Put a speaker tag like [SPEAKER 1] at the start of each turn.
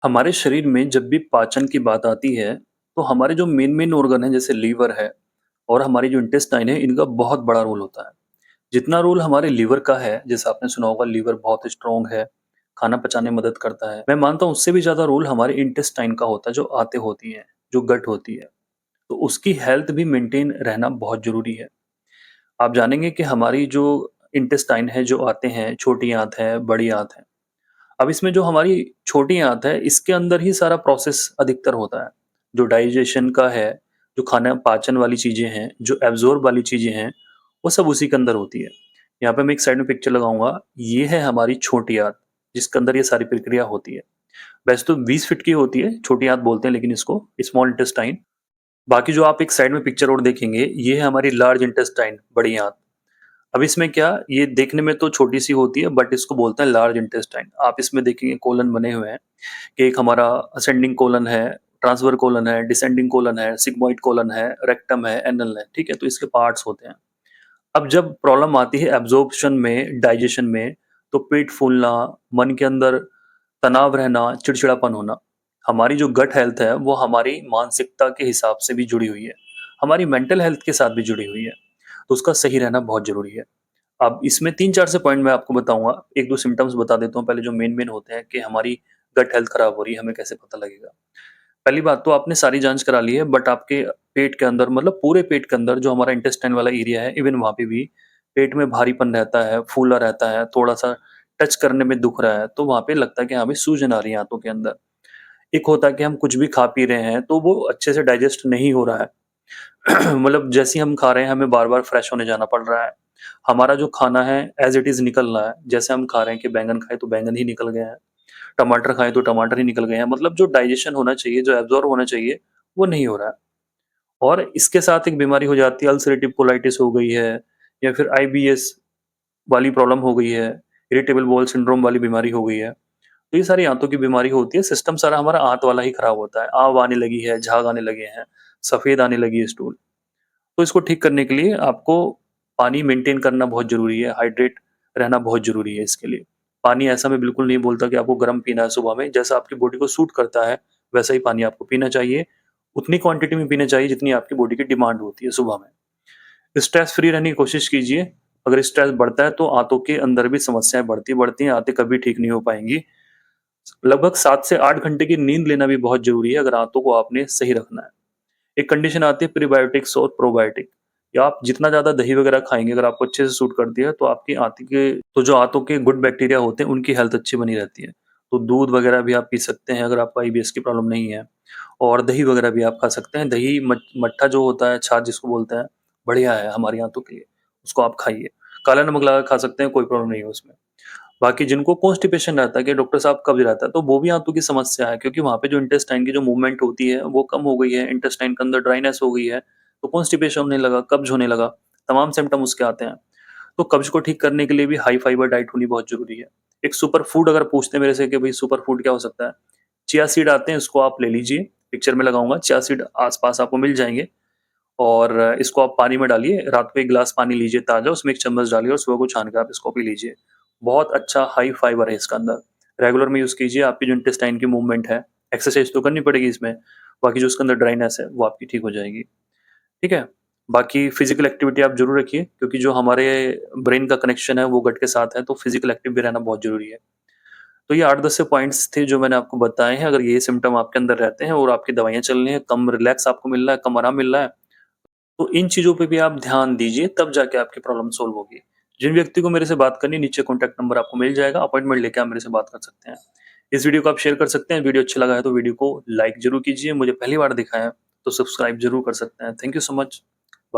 [SPEAKER 1] हमारे शरीर में जब भी पाचन की बात आती है, तो हमारे जो मेन-मेन ऑर्गन हैं जैसे लीवर है और हमारी जो इंटेस्टाइन है, इनका बहुत बड़ा रोल होता है। जितना रोल हमारे लीवर का है, जैसे आपने सुना होगा लीवर बहुत स्ट्रॉन्ग है, खाना पचाने में मदद करता है। मैं मानता हूँ उससे भी ज़्यादा रोल हमारे इंटेस्टाइन का होता है, जो आंतें होती हैं, जो गट होती है। तो उसकी हेल्थ भी मेंटेन रहना बहुत ज़रूरी है। आप जानेंगे कि हमारी जो इंटेस्टाइन है, जो आंतें हैं, छोटी आँत है, बड़ी आँत है। अब इसमें जो हमारी छोटी आँत है, इसके अंदर ही सारा प्रोसेस अधिकतर होता है। जो डाइजेशन का है, जो खाना पाचन वाली चीज़ें हैं, जो एब्ज़ॉर्ब वाली चीज़ें हैं, वो सब उसी के अंदर होती है। यहाँ पे मैं एक साइड में पिक्चर लगाऊँगा, ये है हमारी छोटी आँत, जिसके अंदर ये सारी प्रक्रिया होती है। वैसे तो 20 फीट की होती है, छोटी आँत बोलते हैं लेकिन इसको स्मॉल इंटेस्टाइन। बाकी जो आप एक साइड में पिक्चर और देखेंगे, ये है हमारी लार्ज इंटेस्टाइन, बड़ी आँत। अब इसमें क्या ये देखने में तो छोटी-सी होती है बट इसको बोलते हैं लार्ज इंटेस्टाइन। आप इसमें देखेंगे कोलन बने हुए हैं कि एक हमारा असेंडिंग कोलन है, ट्रांसवर्स कोलन है, डिसेंडिंग कोलन है, सिग्मॉइड कोलन है, रेक्टम है, एनल है, ठीक है? तो इसके पार्ट्स होते हैं। अब जब प्रॉब्लम आती है एब्ज़ॉर्प्शन में, डाइजेशन में, तो पेट फूलना, मन के अंदर तनाव रहना, चिड़चिड़ापन होना। हमारी जो गट हेल्थ है वो हमारी मानसिकता के हिसाब से भी जुड़ी हुई है। हमारी मेंटल हेल्थ के साथ भी जुड़ी हुई है। तो उसका सही रहना बहुत ज़रूरी है। अब इसमें 3-4 से पॉइंट मैं आपको बताऊँगा। 1-2 सिम्पटम्स बता देता हूँ पहले जो मेन-मेन होते हैं कि हमारी गट हेल्थ खराब हो रही है, हमें कैसे पता लगेगा? पहली बात तो आपने सारी जाँच करा ली है बट आपके पेट के अंदर मतलब पूरे पेट के अंदर जो हमारा इंटेस्टाइन वाला एरिया है, इवन वहाँ पे भी पेट में भारीपन रहता है, फूला रहता है, थोड़ा-सा टच करने में दुख रहा है, तो वहाँ पे लगता है कि हाँ, भाई सूजन आ रही है आँतों के अंदर। एक होता है कि हम कुछ भी खा पी रहे हैं, तो वो अच्छे से डाइजेस्ट नहीं हो रहा है। मतलब जैसे ही हम खा रहे हैं, हमें बार-बार फ्रेश होने जाना पड़ रहा है। हमारा जो खाना है एज़ इट इज़ निकल रहा है। जैसे हम खा रहे हैं कि बैंगन खाए तो बैंगन ही निकल गए हैं, टमाटर खाएँ तो टमाटर ही निकल गए हैं। मतलब जो डाइजेशन होना चाहिए, जो एब्ज़ॉर्ब होना चाहिए, वो नहीं हो रहा है। और इसके साथ एक बीमारी हो जाती है अल्सरेटिव कोलाइटिस हो गई है या फिर आईबीएस वाली प्रॉब्लम हो गई है, इरिटेबल बाउल सिंड्रोम वाली बीमारी हो गई है। तो ये सारी आँतों की बीमारी होती है, सिस्टम सारा हमारा आँत वाला ही खराब होता है। आव आने लगी है, झाग आने लगे हैं, सफ़ेद आने लगी है स्टूल। तो इसको ठीक करने के लिए आपको पानी मेंटेन करना बहुत ज़रूरी है, हाइड्रेट रहना बहुत ज़रूरी है इसके लिए। पानी ऐसा मैं बिल्कुल नहीं बोलता कि आपको गर्म पीना है सुबह में, जैसा आपकी बॉडी को सूट करता है, वैसा ही पानी आपको पीना चाहिए। उतनी क्वांटिटी में पीना चाहिए जितनी आपकी बॉडी की डिमांड होती है सुबह में। स्ट्रेस फ्री रहने की कोशिश कीजिए, अगर स्ट्रेस बढ़ता है तो आँतों के अंदर भी समस्याएँ बढ़ती हैं, आँतें कभी ठीक नहीं हो पाएँगी। लगभग 7 से 8 घंटे की नींद लेना भी बहुत ज़रूरी है अगर आँतों को आपने सही रखना है। एक कंडीशन आती है प्रीबायोटिक्स और प्रोबायोटिक या आप जितना ज़्यादा दही वगैरह खाएँगे अगर आपको अच्छे से सूट करती है तो आपकी आँत के तो जो आँतों के गुड बैक्टीरिया होते हैं उनकी हेल्थ अच्छी बनी रहती है। तो दूध वगैरह भी आप पी सकते हैं अगर आपको आईबीएस की प्रॉब्लम नहीं है और दही वगैरह भी आप खा सकते हैं। दही मट्ठा जो होता है छाछ जिसको बोलते हैं, बढ़िया है हमारी आँतों के लिए, उसको आप खाइए। काला नमक लगा के खा सकते हैं, कोई प्रॉब्लम नहीं है उसमें। बाकी जिनको कॉन्स्टिपेशन रहता है कि डॉक्टर साहब कब्ज़ रहता है, तो वो भी आँतों की समस्या है क्योंकि वहाँ पे जो इंटेस्टाइन की जो मूवमेंट होती है, वो कम हो गई है, इंटेस्टाइन के अंदर ड्राइनेस हो गई है, तो कॉन्स्टिपेशन होने लगा, कब्ज़ होने लगा, तमाम सिम्पटम उसके आते हैं। तो कब्ज़ को ठीक करने के लिए भी हाई फाइबर डाइट होनी बहुत ज़रूरी है। एक सुपर फूड अगर पूछते हैं मेरे से कि भई सुपर फूड क्या हो सकता है? चिया सीड आते हैं, इसको आप ले लीजिए, पिक्चर में लगाऊँगा, चिया सीड आस-पास आपको मिल जाएँगे और इसको आप पानी में डालिए, रात को 1 गिलास पानी लीजिए ताज़ा, उसमें 1 चम्मच डालिए और सुबह को छान के आप इसको पी लीजिए। बहुत अच्छा हाई फाइबर है इसके अंदर। रेगुलर में यूज़ कीजिए, आपकी जो इंटेस्टाइन की मूवमेंट है, एक्सरसाइज़ तो करनी पड़ेगी इसमें, बाकी जो उसके अंदर ड्राइनेस है, वो आपकी ठीक हो जाएगी। ठीक है? बाकी फिज़िकल एक्टिविटी आप ज़रूर रखिए क्योंकि जो हमारे ब्रेन का कनेक्शन है, वो गट के साथ है, तो फिज़िकल एक्टिव भी रहना बहुत ज़रूरी है। तो ये 8-10 से पॉइंट्स थे जो मैंने आपको बताए हैं, अगर ये सिम्पटम आपके अंदर रहते हैं और आपकी दवाइयाँ चल रही हैं, कम रिलैक्स आपको मिल रहा है, कम आराम मिल रहा है, तो इन चीज़ों पे भी आप ध्यान दीजिए, तब जाके आपकी प्रॉब्लम सॉल्व होगी। जिन व्यक्ति को मेरे से बात करनी है, नीचे कॉन्टैक्ट नंबर आपको मिल जाएगा, अपॉइंटमेंट लेके आप मेरे से बात कर सकते हैं। इस वीडियो को आप शेयर कर सकते हैं, वीडियो अच्छा लगा है तो वीडियो को लाइक ज़रूर कीजिए, मुझे पहली बार दिखा है, तो सब्सक्राइब ज़रूर कर सकते हैं। Thank you so much.